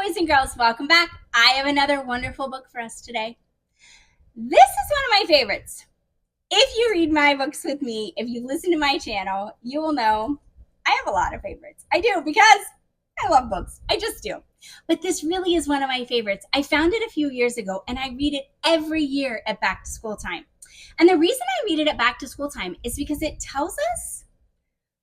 boys and girls, welcome back. I have another wonderful book for us today. This is one of my favorites. If you read my books with me, if you listen to my channel, you will know I have a lot of favorites. I do, because I love books. I just do. But this really is one of my favorites. I found it a few years ago, and I read it every year at back to school time. And the reason I read it at back to school time is because it tells us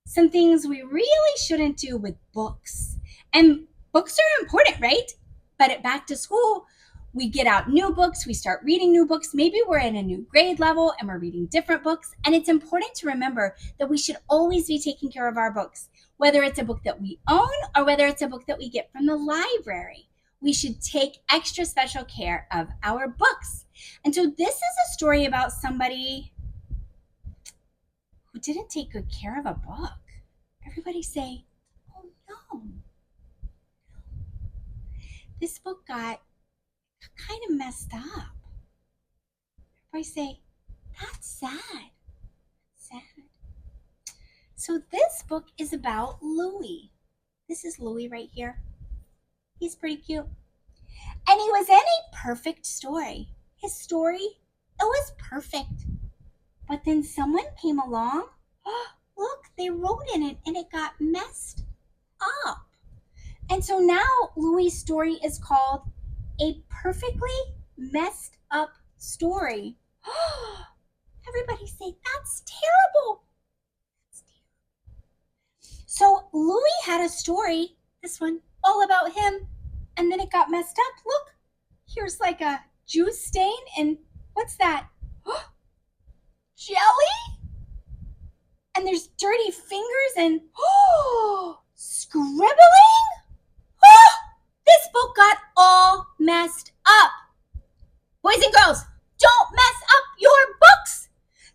some things we really shouldn't do with books. And books are important, right? But at back to school, we get out new books, we start reading new books. Maybe we're in a new grade level and we're reading different books. And it's important to remember that we should always be taking care of our books, whether it's a book that we own or whether it's a book that we get from the library. We should take extra special care of our books. And so this is a story about somebody who didn't take good care of a book. Everybody say, oh no. This book got kind of messed up. Everybody say, that's sad. Sad. So this book is about Louis. This is Louis right here. He's pretty cute. And he was in a perfect story. His story, it was perfect. But then someone came along. Oh, look, they wrote in it and it got messed up. And so now Louis' story is called A Perfectly Messed Up Story. Everybody say, that's terrible. That's terrible. So Louis had a story, this one, all about him, and then it got messed up. Look, here's like a juice stain, and what's that? Jelly? And there's dirty fingers and scribbling? This book got all messed up. Boys and girls, don't mess up your books.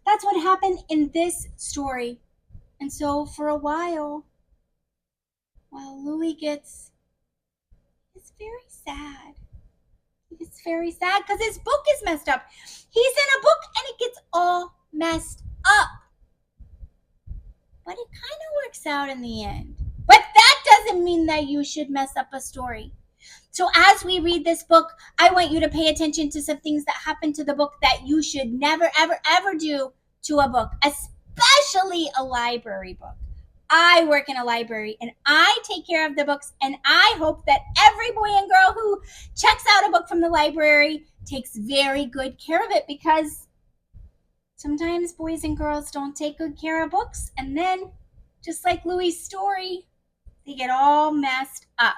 That's what happened in this story. And so for a while Louis it's very sad. It's very sad because his book is messed up. He's in a book and it gets all messed up. But it kind of works out in the end. But that doesn't mean that you should mess up a story. So as we read this book, I want you to pay attention to some things that happen to the book that you should never, ever, ever do to a book, especially a library book. I work in a library and I take care of the books, and I hope that every boy and girl who checks out a book from the library takes very good care of it, because sometimes boys and girls don't take good care of books, and then, just like Louis' story, they get all messed up.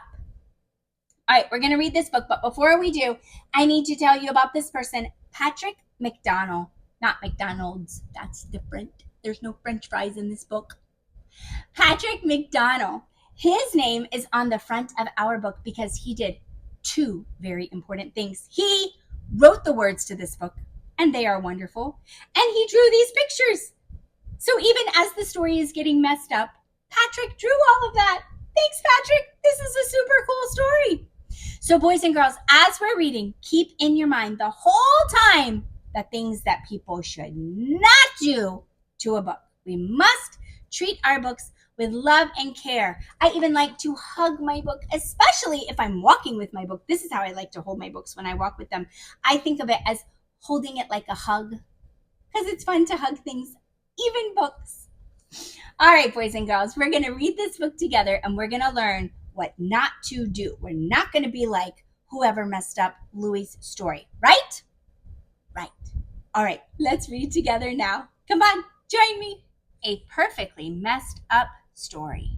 All right, we're going to read this book, but before we do, I need to tell you about this person, Patrick McDonnell. Not McDonald's, that's different. There's no French fries in this book. Patrick McDonnell. His name is on the front of our book because he did two very important things. He wrote the words to this book, and they are wonderful, and he drew these pictures. So even as the story is getting messed up, Patrick drew all of that. Thanks, Patrick. This is a super cool story. So boys and girls, as we're reading, keep in your mind the whole time the things that people should not do to a book. We must treat our books with love and care. I even like to hug my book, especially if I'm walking with my book. This is how I like to hold my books when I walk with them. I think of it as holding it like a hug, because it's fun to hug things, even books. All right, boys and girls, we're going to read this book together, and we're going to learn what not to do. We're not going to be like whoever messed up Louis' story, right? Right. All right, let's read together now. Come on, join me. A Perfectly Messed Up Story.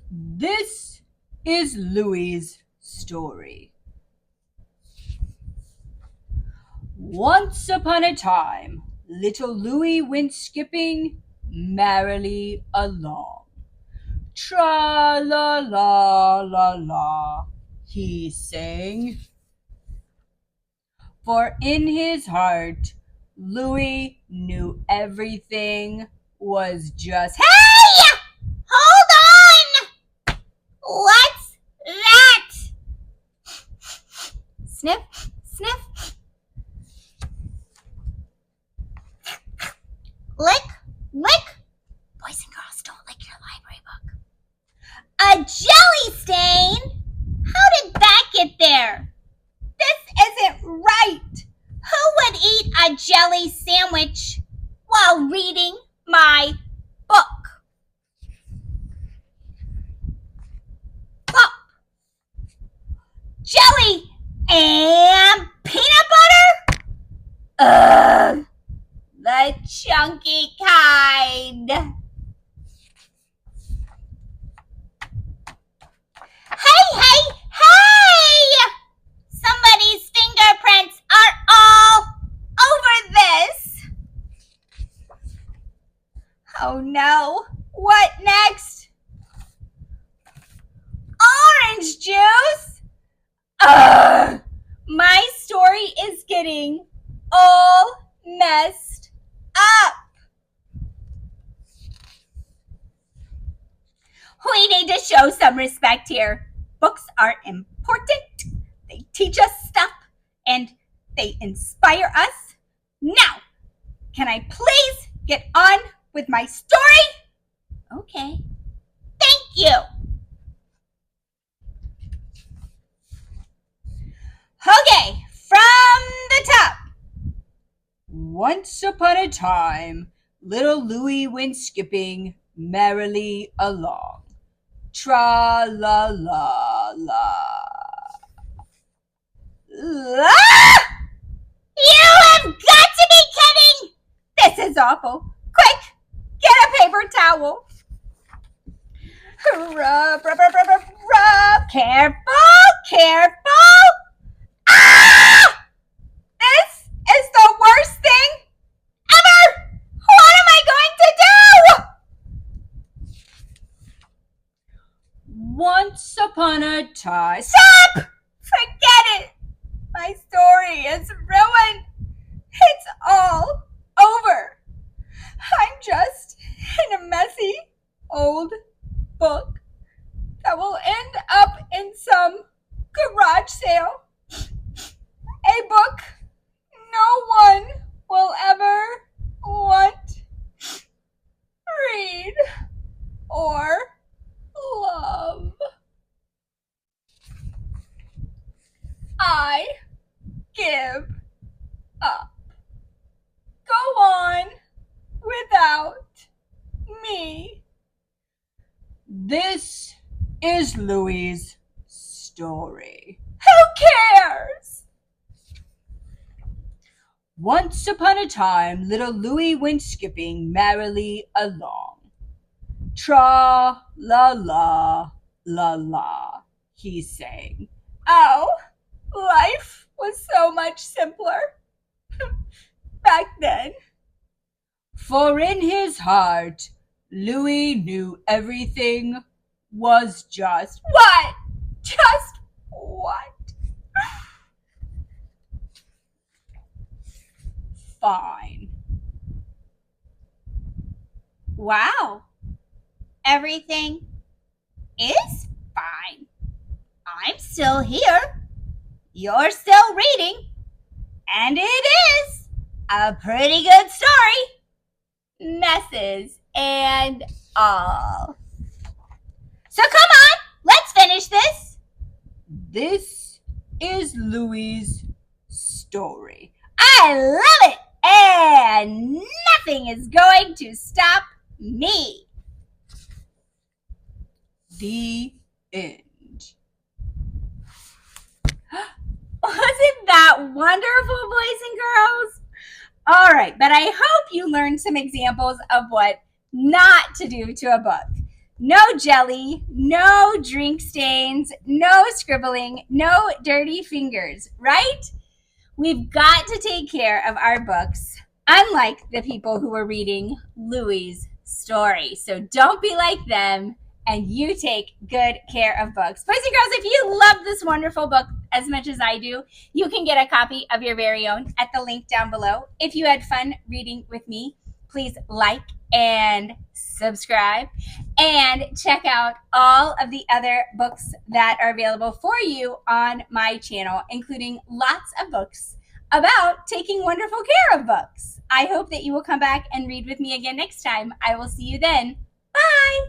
This is Louis' story. Once upon a time, little Louis went skipping merrily along. Tra-la-la-la-la, he sang. For in his heart, Louis knew everything was just... Hey! Hold on! What's that? Sniff, sniff. stain? How did that get there? This isn't right. Who would eat a jelly sandwich while reading my book? Plop. Jelly and peanut butter? Ugh, the chunky kind. Hey! Somebody's fingerprints are all over this. Oh no, what next? Orange juice? Ugh, my story is getting all messed up. We need to show some respect here. Books are important. They teach us stuff and they inspire us. Now, can I please get on with my story? Okay. Thank you. Okay, from the top. Once upon a time, little Louis went skipping merrily along. Tra-la-la-la. Ah! You have got to be kidding! This is awful. Quick, get a paper towel. Rub. Careful. Ah! This is the worst thing ever! What am I going to do? Once upon a time. Stop! Forget it. My story is ruined. It's all over. I'm just in a messy old book that will end up in some garage sale. A book no one will ever want, read, or love. I give up. Go on without me. This is Louis's story. Who cares? Once upon a time, little Louis went skipping merrily along. Tra-la-la-la-la, he sang. Oh, life was so much simpler back then. For in his heart, Louis knew everything was just What? Just what? fine. Wow. Everything is fine. I'm still here. You're still reading. And it is a pretty good story. Messes and all. So come on, let's finish this. This is Louis's story. I love it. And nothing is going to stop me. The end. Wasn't that wonderful, boys and girls? All right, but I hope you learned some examples of what not to do to a book. No jelly, no drink stains, no scribbling, no dirty fingers, right? We've got to take care of our books, unlike the people who were reading Louis's story. So don't be like them, and you take good care of books. Boys and girls, if you love this wonderful book as much as I do, you can get a copy of your very own at the link down below. If you had fun reading with me, please like and subscribe and check out all of the other books that are available for you on my channel, including lots of books about taking wonderful care of books. I hope that you will come back and read with me again next time. I will see you then. Bye.